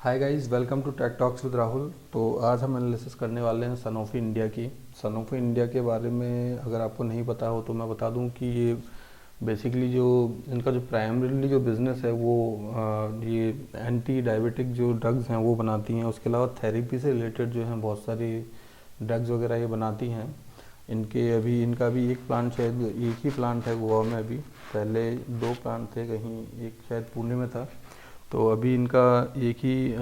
Hi guys, welcome to tech talks with Rahul. तो आज हम एनालिसिस करने वाले हैं सनोफी इंडिया की। सनोफी इंडिया के बारे में अगर आपको नहीं पता हो तो मैं बता दूं कि ये बेसिकली जो इनका जो प्राइमरीली जो बिज़नेस है वो ये एंटी डायबिटिक जो ड्रग्स हैं वो बनाती हैं। उसके अलावा थेरेपी से रिलेटेड जो हैं बहुत सारी ड्रग्स वगैरह ये बनाती हैं। इनका भी एक प्लांट, शायद एक ही प्लांट है गोवा में अभी। पहले दो प्लांट थे, कहीं एक शायद पुणे में था। तो अभी इनका एक ही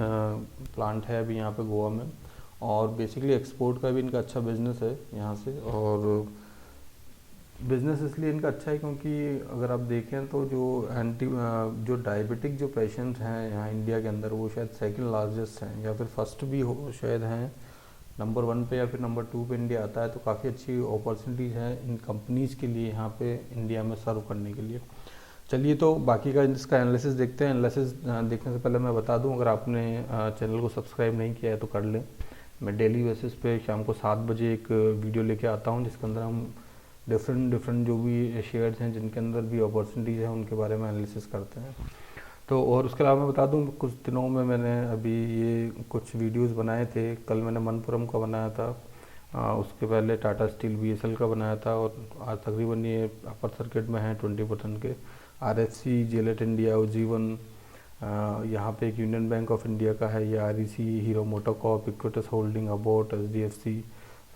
प्लांट है अभी यहाँ पे गोवा में। और बेसिकली एक्सपोर्ट का भी इनका अच्छा बिजनेस है यहाँ से। और बिजनेस इसलिए इनका अच्छा है क्योंकि अगर आप देखें तो जो डायबिटिक जो पेशेंट हैं यहाँ इंडिया के अंदर वो शायद सेकंड लार्जेस्ट हैं या फिर फर्स्ट भी हो शायद हैं। नंबर वन पे या फिर नंबर टू पे इंडिया आता है। तो काफ़ी अच्छी अपॉर्चुनिटीज़ हैं इन कंपनीज़ के लिए यहाँ पे इंडिया में सर्व करने के लिए। चलिए तो बाकी का इसका एनालिसिस देखते हैं। एनालिसिस देखने से पहले मैं बता दूं, अगर आपने चैनल को सब्सक्राइब नहीं किया है तो कर लें। मैं डेली बेसिस पे शाम को 7 बजे एक वीडियो लेके आता हूं जिसके अंदर हम डिफरेंट डिफरेंट जो भी शेयर्स हैं जिनके अंदर भी अपॉर्चुनिटीज़ हैं उनके बारे में एनालिसिस करते हैं। तो और उसके अलावा मैं बता दूं, कुछ दिनों में मैंने अभी ये कुछ वीडियोस बनाए थे। कल मैंने मनपुरम का बनाया था, उसके पहले टाटा स्टील बीएसएल का बनाया था, और आज तकरीबन ये अपर सर्किट में है 20% के। आरएफसी, जेलेट इंडिया, उज्जीवन, यहाँ पे एक यूनियन बैंक ऑफ इंडिया का है, ये REC, hero MotoCorp, Equitas holding, abode, HDFC,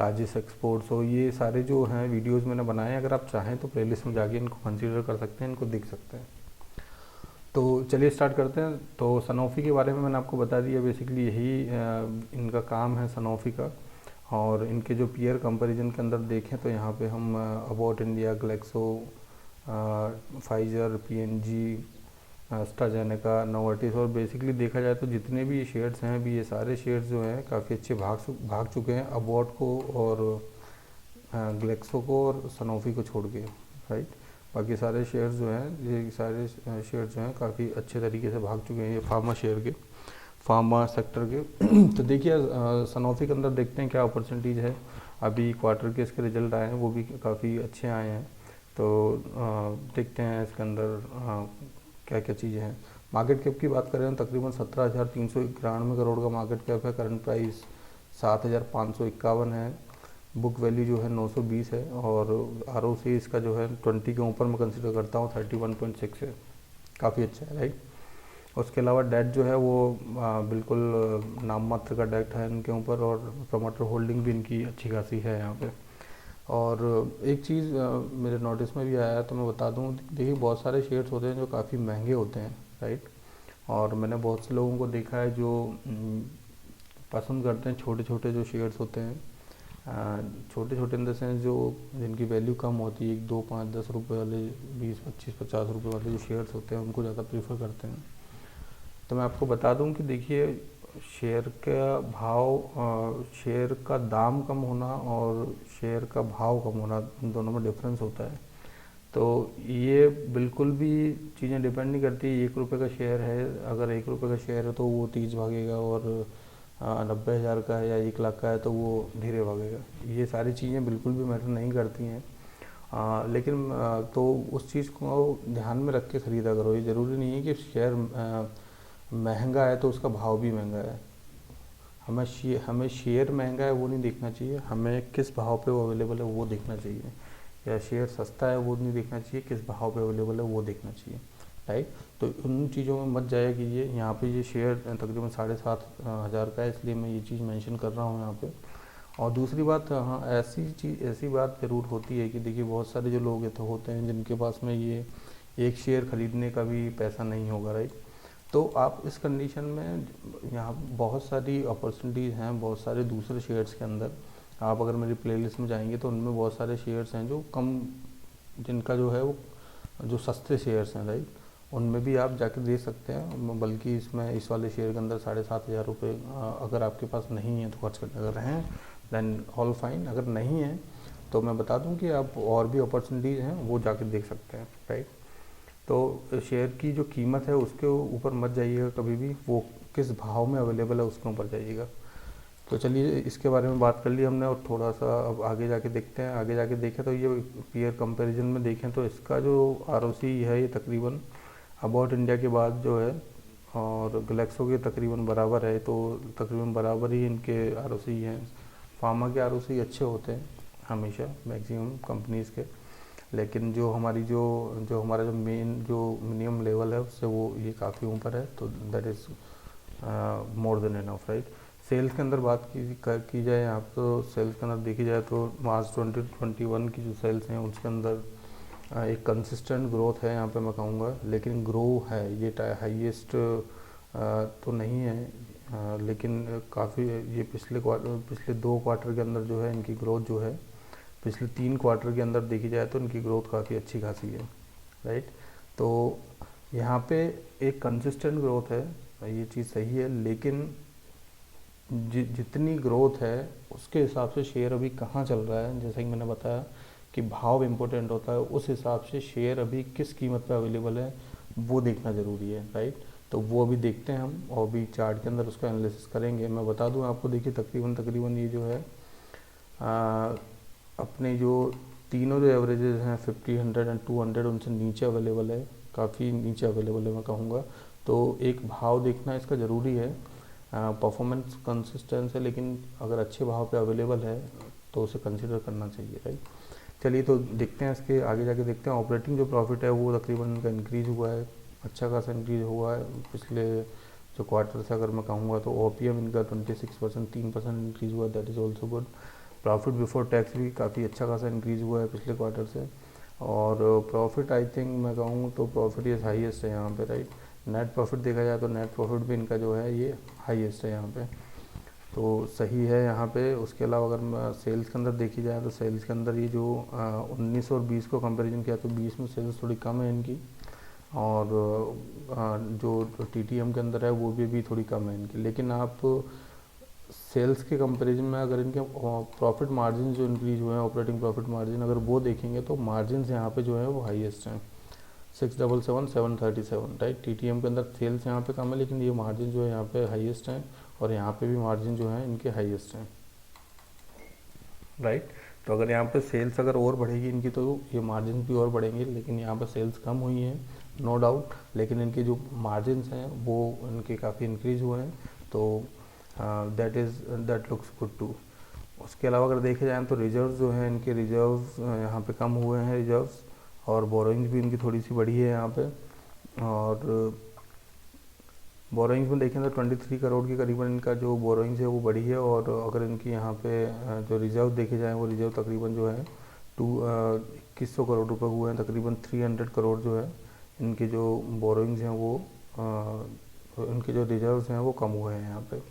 Rajesh exports. और ये सारे जो हैं वीडियोस मैंने बनाए हैं। अगर आप चाहें तो प्लेलिस्ट में जाके इनको कंसीडर कर सकते हैं, इनको देख सकते हैं। तो चलिए स्टार्ट करते हैं। तो सनोफी के बारे में मैंने आपको बता दिया। बेसिकली यही इनका काम है सनोफी का। और इनके जो पीयर कंपैरिजन के अंदर देखें तो यहाँ पे हम Abbott India, Glaxo, Pfizer, PNG, AstraZeneca, Novartis, और बेसिकली देखा जाए तो जितने भी ये शेयर्स हैं अभी, ये सारे शेयर्स जो हैं काफ़ी अच्छे भाग चुके हैं अबॉट को और ग्लेक्सो को और सनोफी को छोड़ के, राइट। बाकी सारे शेयर्स जो हैं, ये सारे शेयर्स जो हैं काफ़ी अच्छे तरीके से भाग चुके हैं ये फार्मा सेक्टर के। तो देखिए सनोफी के अंदर देखते हैं क्या अपॉर्चुनिटीज़ है। अभी क्वार्टर के इसके रिजल्ट आए हैं, वो भी काफ़ी अच्छे आए हैं। तो देखते हैं इसके अंदर क्या क्या चीज़ें हैं। मार्केट कैप की बात करें तो तकरीबन 17,391 करोड़ का मार्केट कैप है। करंट प्राइस 7,551 है। बुक वैल्यू जो है 920 है। और आरओसी इसका जो है 20 के ऊपर मैं कंसिडर करता हूँ, 31.6 है, काफ़ी अच्छा है, राइट। उसके अलावा डेट जो है वो बिल्कुल नाम मात्र का डेट है इनके ऊपर, और प्रमोटर होल्डिंग भी इनकी अच्छी खासी है यहाँ पे। और एक चीज़ मेरे नोटिस में भी आया है तो मैं बता दूँ। देखिए बहुत सारे शेयर्स होते हैं जो काफ़ी महंगे होते हैं, राइट। और मैंने बहुत से लोगों को देखा है जो पसंद करते हैं छोटे छोटे जो शेयर्स होते हैं। छोटे छोटे इन द सेंस जो जिनकी वैल्यू कम होती है, 1, 2, 5, 10 रुपये वाले, 20, 25, 50 रुपये वाले जो शेयर्स होते हैं उनको ज़्यादा प्रीफर करते हैं। तो मैं आपको बता दूं कि देखिए शेयर का शेयर का दाम कम होना और शेयर का भाव कम होना, इन दोनों में डिफरेंस होता है। तो ये बिल्कुल भी चीज़ें डिपेंड नहीं करती। 1 रुपये का शेयर है, अगर 1 रुपये का शेयर है तो वो 30 भागेगा, और 90,000 का है या 1 लाख का है तो वो धीरे भागेगा। ये सारी चीज़ें बिल्कुल भी मैटर नहीं करती हैं। लेकिन तो उस चीज़ को ध्यान में रख के ख़रीदा करो। ये ज़रूरी नहीं है कि शेयर महंगा है तो उसका भाव भी महंगा है। हमें शेयर महंगा है वो नहीं देखना चाहिए, हमें किस भाव पे वो अवेलेबल है वो देखना चाहिए। या शेयर सस्ता है वो नहीं देखना चाहिए, किस भाव पे अवेलेबल है वो देखना चाहिए, राइट। तो उन चीज़ों में मत जाया कीजिए। यहाँ पे ये शेयर तकरीबन 7,500 का है, इसलिए मैं ये चीज़ मेंशन कर रहा हूँ यहाँ पे। और दूसरी बात, हाँ, ऐसी बात ज़रूर होती है कि देखिए बहुत सारे जो लोग तो होते हैं जिनके पास में ये एक शेयर ख़रीदने का भी पैसा नहीं होगा, राइट। तो आप इस कंडीशन में यहाँ बहुत सारी अपॉर्चुनिटीज़ हैं, बहुत सारे दूसरे शेयर्स के अंदर। आप अगर मेरी प्लेलिस्ट में जाएंगे तो उनमें बहुत सारे शेयर्स हैं जो कम, जिनका जो है वो जो सस्ते शेयर्स हैं, राइट। उनमें भी आप जाके दे सकते हैं। बल्कि इसमें इस वाले शेयर के अंदर 7,500 रुपये अगर आपके पास नहीं है तो खर्च करने, अगर हैं देन ऑल फाइन। अगर नहीं है तो मैं बता दूं कि आप और भी अपॉर्चुनिटीज़ हैं वो जाके देख सकते हैं, राइट। तो शेयर की जो कीमत है उसके ऊपर मत जाइएगा कभी भी, वो किस भाव में अवेलेबल है उसके ऊपर जाइएगा। तो चलिए इसके बारे में बात कर ली हमने, और थोड़ा सा अब आगे जाके देखते हैं। आगे जाके देखें तो ये पीयर कंपैरिजन में देखें तो इसका जो आरओसी है ये तकरीबन अबाउट इंडिया के बाद जो है और ग्लेक्सो के तकरीबन बराबर है, तो तकरीबन बराबर ही इनके आरओसी हैं। फार्मा के आरओसी अच्छे होते हैं हमेशा मैक्सिमम कंपनीज़ के, लेकिन जो हमारा जो मेन जो मिनिमम लेवल है उससे वो ये काफ़ी ऊपर है, तो that is more than enough, right. Sales के अंदर बात की जाए यहाँ पर, तो सेल्स के अंदर देखी जाए तो मार्च 2021 की जो सेल्स हैं उसके अंदर एक कंसिस्टेंट ग्रोथ है यहाँ पे मैं कहूँगा, लेकिन ग्रो है, ये हाईएस्ट तो नहीं है, लेकिन काफ़ी ये पिछले 2 क्वार्टर के अंदर जो है इनकी ग्रोथ जो है, पिछले 3 क्वार्टर के अंदर देखी जाए तो इनकी ग्रोथ काफ़ी अच्छी खासी है, राइट। तो यहाँ पे एक कंसिस्टेंट ग्रोथ है, ये चीज़ सही है, लेकिन जितनी ग्रोथ है उसके हिसाब से शेयर अभी कहाँ चल रहा है, जैसा कि मैंने बताया कि भाव इम्पोर्टेंट होता है, उस हिसाब से शेयर अभी किस कीमत पे अवेलेबल है वो देखना ज़रूरी है, राइट। तो वो अभी देखते हैं हम, और भी चार्ट के अंदर उसका एनालिसिस करेंगे। मैं बता दूं आपको, देखिए तकरीबन ये जो है अपने जो तीनों जो एवरेजेस हैं 50, 100 एंड 200 उनसे नीचे अवेलेबल है, काफ़ी नीचे अवेलेबल है मैं कहूँगा। तो एक भाव देखना इसका ज़रूरी है, परफॉर्मेंस कंसिस्टेंस है, लेकिन अगर अच्छे भाव पे अवेलेबल है तो उसे कंसिडर करना चाहिए, राइट। चलिए तो देखते हैं, इसके आगे जाके देखते हैं। ऑपरेटिंग जो प्रॉफिट है वो तकरीबन इनका इंक्रीज़ हुआ है, अच्छा खासा इंक्रीज़ हुआ है पिछले जो क्वार्टर से अगर मैं कहूँगा तो। ओपीएम इनका 26%, 3% इंक्रीज़ हुआ, that is also good. Profit before tax भी काफ़ी अच्छा खासा इंक्रीज़ हुआ है पिछले क्वार्टर से। और प्रॉफिट आई थिंक मैं कहूँ तो प्रॉफिट ये हाईएस्ट है यहाँ पे, राइट। नेट प्रॉफिट देखा जाए तो नेट प्रॉफिट भी इनका जो है ये हाईएस्ट है यहाँ पे, तो सही है यहाँ पे। उसके अलावा अगर सेल्स के अंदर देखी जाए तो सेल्स के अंदर ये जो 19 और 20 को कंपैरिजन किया तो 20 में सेल्स थोड़ी कम है इनकी, और जो टीटीएम के अंदर है वो भी थोड़ी कम है इनकी। लेकिन आप सेल्स के कंपैरिजन में अगर इनके प्रॉफिट मार्जिन जो इंक्रीज हुए हैं, ऑपरेटिंग प्रॉफिट मार्जिन अगर वो देखेंगे तो मार्जिन यहाँ पे जो है वो हाईएस्ट हैं, 677, 737, राइट। टीटीएम के अंदर सेल्स यहाँ पे कम है, लेकिन ये मार्जिन जो है यहाँ पे हाईएस्ट हैं, और यहाँ पे भी मार्जिन जो है इनके हाईएस्ट हैं, राइट। तो अगर यहाँ पे सेल्स अगर और बढ़ेगी इनकी तो ये मार्जिन भी और बढ़ेंगे, लेकिन यहाँ पे सेल्स कम हुई हैं नो डाउट, लेकिन इनके जो मार्जिन्स हैं वो इनके काफ़ी इंक्रीज हुए हैं, तो दैट लुक्स गुड टू। उसके अलावा अगर देखे जाए तो रिजर्व्स जो हैं इनके, रिजर्व्स यहाँ पे कम हुए हैं रिजर्व्स, और बोरोइंग्स भी इनकी थोड़ी सी बढ़ी है यहाँ पे। और बोरोइंग्स में देखें तो 23 करोड़ के करीबन इनका जो बोरोइंग्स है वो बढ़ी है, और अगर इनकी यहाँ पे जो रिजर्व देखे जाएँ वो रिजर्व तकरीबन जो है 2100 करोड़ रुपए हुए हैं, तकरीबन 300 करोड़ जो है इनके जो बोरोइंग्स हैं वो इनके जो रिजर्व्स हैं वो कम हुए हैं यहाँ पे।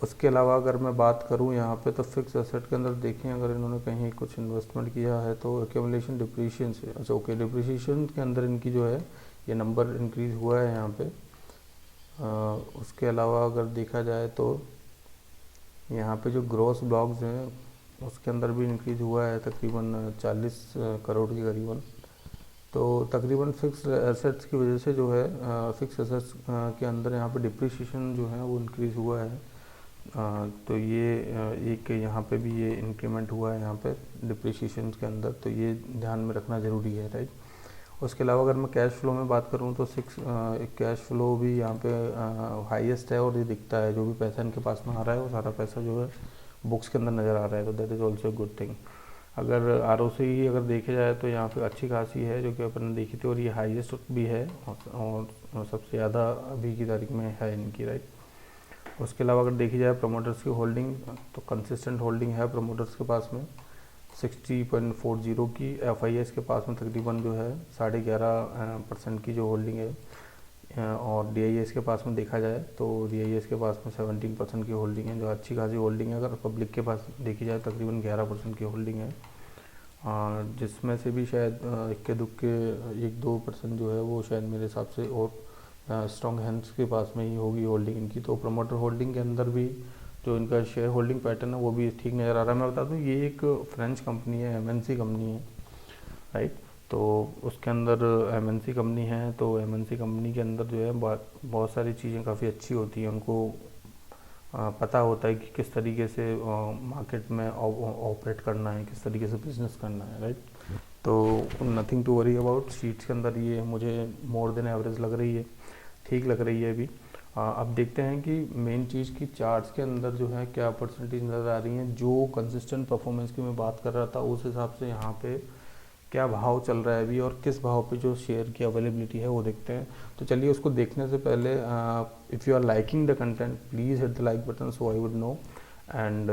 उसके अलावा अगर मैं बात करूँ यहाँ पे तो फिक्स एसेट के अंदर देखें अगर इन्होंने कहीं कुछ इन्वेस्टमेंट किया है तो एक्यूमुलेशन डिप्रिशिएशन से, अच्छा ओके, डिप्रिशिएशन के अंदर इनकी जो है ये नंबर इंक्रीज़ हुआ है यहाँ पे। उसके अलावा अगर देखा जाए तो यहाँ पे जो ग्रॉस ब्लॉक्स हैं उसके अंदर भी इंक्रीज़ हुआ है तकरीबन 40 करोड़ के करीबन। तो तकरीबन फिक्स एसेट्स की वजह से जो है फिक्स एसेट्स के अंदर यहाँ पे डिप्रिशिएशन जो है वो इंक्रीज़ हुआ है, तो ये एक यहाँ पे भी ये इंक्रीमेंट हुआ है यहाँ पे डिप्रिशिएशन के अंदर, तो ये ध्यान में रखना ज़रूरी है, राइट। उसके अलावा अगर मैं कैश फ्लो में बात करूँ तो कैश फ्लो भी यहाँ पे हाईएस्ट है, और ये दिखता है जो भी पैसा इनके पास में आ रहा है वो सारा पैसा जो है बुक्स के अंदर नज़र आ रहा है, तो that is also good thing. अगर आरओसी अगर देखे जाए तो यहाँ पे अच्छी खासी है जो कि अपन ने देखी थी, और ये हाईएस्ट भी है और सबसे ज़्यादा अभी की तारीख में है इनकी, राइट। उसके अलावा अगर देखी जाए प्रमोटर्स की होल्डिंग तो कंसिस्टेंट होल्डिंग है प्रमोटर्स के पास में 60.40 की, एफआईएस के पास में तकरीबन जो है 11.5% की जो होल्डिंग है, और डीआईएस के पास में देखा जाए तो डीआईएस के पास में 17% की होल्डिंग है, जो अच्छी खासी होल्डिंग है। अगर पब्लिक के पास देखी जाए तकरीबन 11% की होल्डिंग है, जिसमें से भी शायद इक्के दुक्के 1-2% जो है वो शायद मेरे हिसाब से और स्ट्रॉन्ग हैंड्स के पास में ही होगी होल्डिंग इनकी। तो प्रमोटर होल्डिंग के अंदर भी जो इनका शेयर होल्डिंग पैटर्न है वो भी ठीक नज़र आ रहा है। मैं बता दूं ये एक फ्रेंच कंपनी है, एमएनसी कंपनी है, राइट। तो उसके अंदर एमएनसी कंपनी है, तो एमएनसी कंपनी के अंदर जो है बहुत सारी चीज़ें काफ़ी अच्छी होती हैं, उनको पता होता है कि किस तरीके से मार्केट में ऑपरेट करना है, किस तरीके से बिजनेस करना है, राइट। तो nothing to worry about, sheets के अंदर ये मुझे मोर देन एवरेज लग रही है। ठीक लग रही है अभी। अब देखते हैं कि मेन चीज़ की चार्ट्स के अंदर जो है क्या अपॉर्चुनिटीज नज़र आ रही हैं। जो कंसिस्टेंट परफॉर्मेंस की मैं बात कर रहा था उस हिसाब से यहाँ पे क्या भाव चल रहा है अभी और किस भाव पे जो शेयर की अवेलेबिलिटी है वो देखते हैं। तो चलिए उसको देखने से पहले if you are liking the content please hit the like button so I would know, and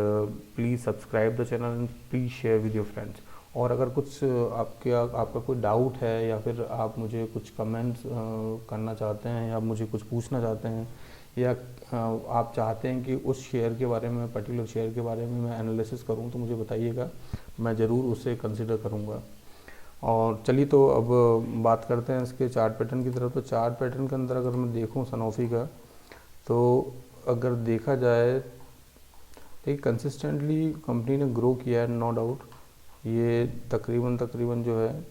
please subscribe the channel and please share with your friends. और अगर कुछ आपका कोई डाउट है या फिर आप मुझे कुछ कमेंट्स करना चाहते हैं या मुझे कुछ पूछना चाहते हैं या आप चाहते हैं कि उस शेयर के बारे में, पर्टिकुलर शेयर के बारे में मैं एनालिसिस करूं, तो मुझे बताइएगा, मैं ज़रूर उसे कंसिडर करूंगा। और चलिए तो अब बात करते हैं इसके चार्ट पैटर्न की तरफ। तो चार्ट पैटर्न के अंदर अगर मैं देखूं सनोफी का, तो अगर देखा जाए तो कंसिस्टेंटली कंपनी ने ग्रो किया है, नो डाउट। ये तकरीबन जो है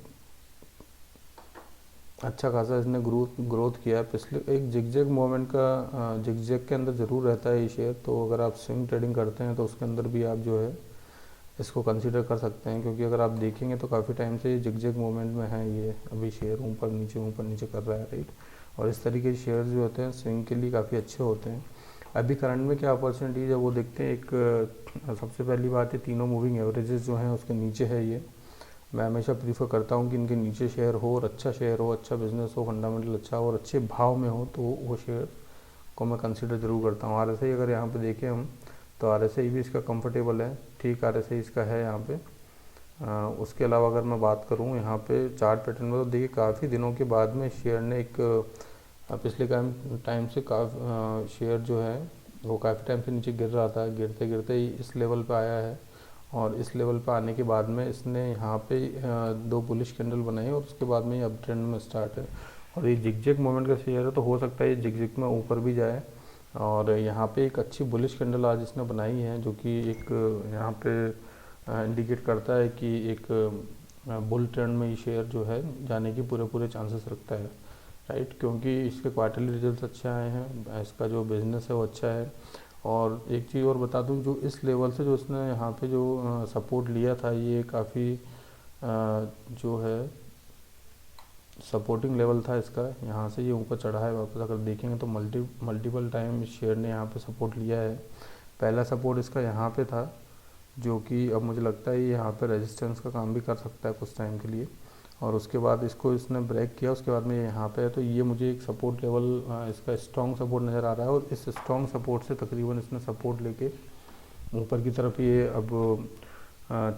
अच्छा खासा इसने ग्रोथ किया है। पिछले एक जिगजैग मोमेंट का जिगजैग के अंदर ज़रूर रहता है ये शेयर। तो अगर आप स्विंग ट्रेडिंग करते हैं तो उसके अंदर भी आप जो है इसको कंसीडर कर सकते हैं, क्योंकि अगर आप देखेंगे तो काफ़ी टाइम से ये जिगजैग मोमेंट में है। ये अभी शेयर ऊपर नीचे कर रहा है, राइट। और इस तरीके के शेयर जो होते हैं स्विंग के लिए काफ़ी अच्छे होते हैं। अभी करंट में क्या अपॉर्चुनिटीज़ है वो देखते हैं। एक सबसे पहली बात है, तीनों मूविंग एवरेजेस जो हैं उसके नीचे है ये। मैं हमेशा प्रीफर करता हूँ कि इनके नीचे शेयर हो और अच्छा शेयर हो, अच्छा बिजनेस हो, फंडामेंटल अच्छा हो और अच्छे भाव में हो, तो वो शेयर को मैं कंसीडर ज़रूर करता हूँ। RSI अगर यहाँ पे देखें हम, तो RSI भी इसका कंफर्टेबल है, ठीक RSI इसका है यहाँ पे। उसके अलावा अगर मैं बात करूँ यहाँ पे चार्ट पैटर्न में, तो देखिए काफ़ी दिनों के बाद में शेयर ने एक पिछले टाइम से शेयर जो है वो काफ़ी टाइम से नीचे गिर रहा था, गिरते गिरते ही इस लेवल पे आया है। और इस लेवल पे आने के बाद में इसने यहाँ पे 2 बुलिश कैंडल बनाई और उसके बाद में ये अप ट्रेंड में स्टार्ट है। और ये जिगजैग मोमेंट का शेयर है, तो हो सकता है ये जिगजैग में ऊपर भी जाए। और यहाँ पे एक अच्छी बुलिश कैंडल आज इसने बनाई है, जो कि एक यहाँ पे इंडिकेट करता है कि एक बुल ट्रेंड में ये शेयर जो है जाने की पूरे चांसेस रखता है, राइट। क्योंकि इसके क्वार्टरली रिजल्ट अच्छे आए हैं, इसका जो बिज़नेस है वो अच्छा है। और एक चीज़ और बता दूं, जो इस लेवल से जो इसने यहाँ पे जो सपोर्ट लिया था, ये काफ़ी जो है सपोर्टिंग लेवल था इसका। यहाँ से ये ऊपर चढ़ा है वापस। अगर देखेंगे तो मल्टीपल टाइम इस शेयर ने यहाँ पे सपोर्ट लिया है। पहला सपोर्ट इसका यहाँ पे था, जो कि अब मुझे लगता है ये यहाँ पे रेजिस्टेंस का काम भी कर सकता है कुछ टाइम के लिए। और उसके बाद इसको इसने ब्रेक किया, उसके बाद में ये यहाँ पे है। तो ये मुझे एक सपोर्ट लेवल इसका स्ट्रॉन्ग सपोर्ट नज़र आ रहा है। और इस स्ट्रॉन्ग सपोर्ट से तकरीबन इसने सपोर्ट लेके ऊपर की तरफ ये अब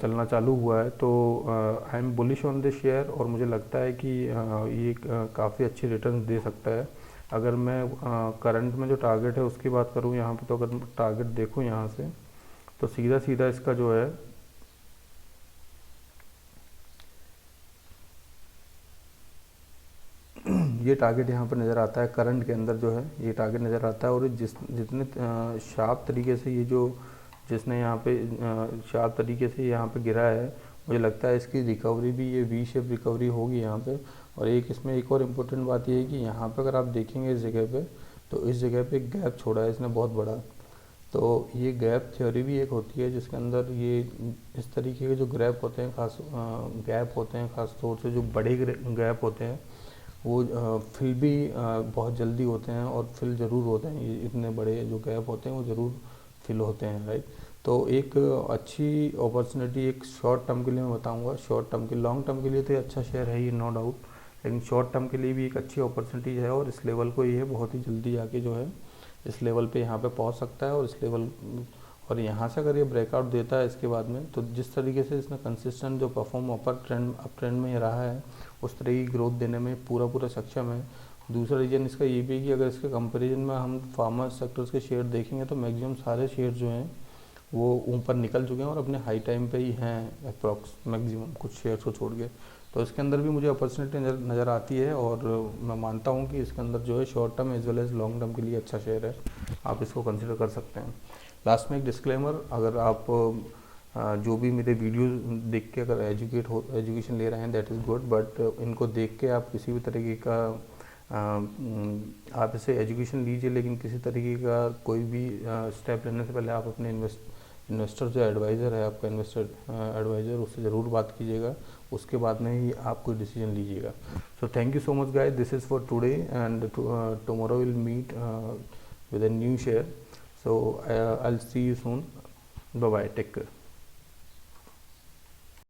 चलना चालू हुआ है। तो I am bullish on this share और मुझे लगता है कि ये काफ़ी अच्छी रिटर्न दे सकता है। अगर मैं करंट में जो टारगेट है उसकी बात करूँ यहाँ पे, तो अगर टारगेट देखूँ यहाँ से, तो सीधा इसका जो है ये टारगेट यहाँ पर नज़र आता है। करंट के अंदर जो है ये टारगेट नज़र आता है। और जितने शार्प तरीके से ये जो जिसने यहाँ पे शार्प तरीके से यहाँ पे गिरा है, मुझे लगता है इसकी रिकवरी भी ये वी शेप रिकवरी होगी यहाँ पे। और इसमें एक और इम्पोर्टेंट बात ये है कि यहाँ पे अगर आप देखेंगे इस जगह पे, तो इस जगह पे एक गैप छोड़ा है इसने बहुत बड़ा। तो ये गैप थ्योरी भी एक होती है, जिसके अंदर ये इस तरीके के जो गैप होते हैं खास तौर से जो बड़े गैप होते हैं वो फिल भी बहुत जल्दी होते हैं और फिल ज़रूर होते हैं। ये इतने बड़े जो गैप होते हैं वो ज़रूर फिल होते हैं, राइट। तो एक अच्छी अपॉर्चुनिटी एक शॉर्ट टर्म के लिए मैं बताऊंगा। शॉर्ट टर्म के, लॉन्ग टर्म के लिए तो ये अच्छा शेयर है ये, नो डाउट। लेकिन शॉर्ट टर्म के लिए भी एक अच्छी अपॉर्चुनिटी है। और इस लेवल को ये बहुत ही जल्दी आके जो है इस लेवल पे यहाँ पे पहुँच सकता है। और इस लेवल और यहाँ से अगर ये ब्रेकआउट देता है इसके बाद में, तो जिस तरीके से इसने कंसिस्टेंट जो परफॉर्म अप ट्रेंड में रहा है, उस तरह की ग्रोथ देने में पूरा सक्षम है। दूसरा रीजन इसका ये भी है कि अगर इसके कंपैरिजन में हम फार्मा सेक्टर्स के शेयर देखेंगे, तो मैक्सिमम सारे शेयर जो हैं वो ऊपर निकल चुके हैं और अपने हाई टाइम पे ही हैं अप्रॉक्स, मैक्सिमम कुछ शेयर्स को छोड़ के। तो इसके अंदर भी मुझे अपॉर्चुनिटी नज़र आती है। और मैं मानता हूँ कि इसके अंदर जो है short term as well as long term के लिए अच्छा शेयर है, आप इसको कंसिडर कर सकते हैं। लास्ट में एक डिस्क्लेमर, अगर आप जो भी मेरे वीडियो देख के अगर एजुकेशन ले रहे हैं दैट इज़ गुड, बट इनको देख के आप किसी भी तरीके का आप इसे एजुकेशन लीजिए, लेकिन किसी तरीके का कोई भी स्टेप लेने से पहले आप अपने इन्वेस्टर जो एडवाइज़र है, आपका इन्वेस्टर एडवाइज़र, उससे ज़रूर बात कीजिएगा। उसके बाद में ही आप कोई डिसीजन लीजिएगा. So thank you so much guys, this is for today and tomorrow will meet with a new share. So I'll see you soon. Bye bye, take care.